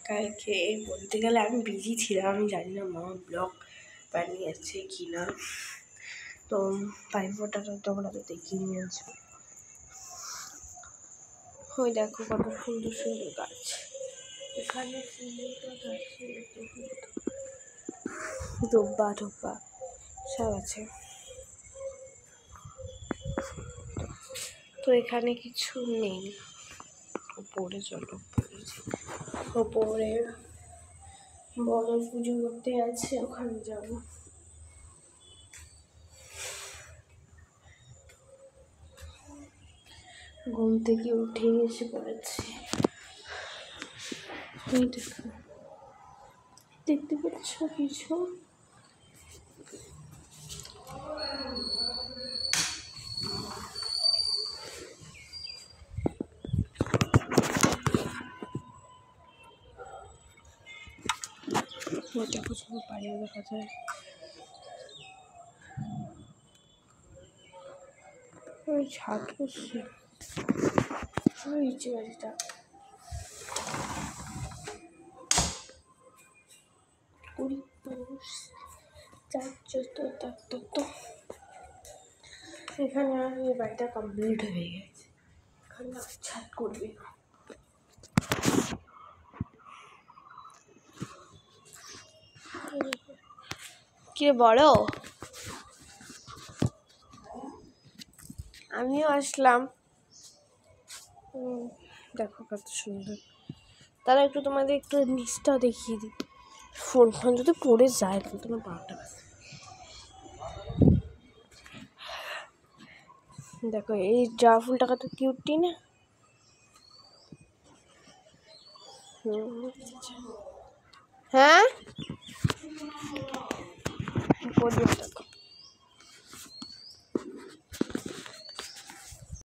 কালকে বলতে গেলে আমি বিজি ছিলাম, আমি জানি না মা ব্লগ বানিয়েছে কি না। তো পাইপটাটা তোমরা তো দেখিয়ে নিয়েছো। ওই দেখো কত সুন্দর সুন্দর গাছ, এখানে দুব্বা টোব্বা সব আছে। তো এখানে কিছু নেই, উপরে চলো উপরে বড় পুজো করতে আছে, ওখানে যাবো। ঘুম থেকে উঠে এসে পড়েছি। দেখতে পাচ্ছ কিছু? দেখো সব বাড়িও দেখা যায়। ওই ছাদ করছে ওই যে বাড়িটা। এখানে আর এই বাড়িটা কমপ্লিট হয়ে গেছে, এখানে ছাদ করবে। কে বড়? আমিও আসলাম। দেখো কত সুন্দর। তারা একটু তোমাদের একটু নিচটাও দেখিয়ে দিই, ফোন যদি পড়ে যায় তাহলে তোমার বারোটা বাজে। দেখো এই জবা ফুলটা কত কিউটি না? হ্যাঁ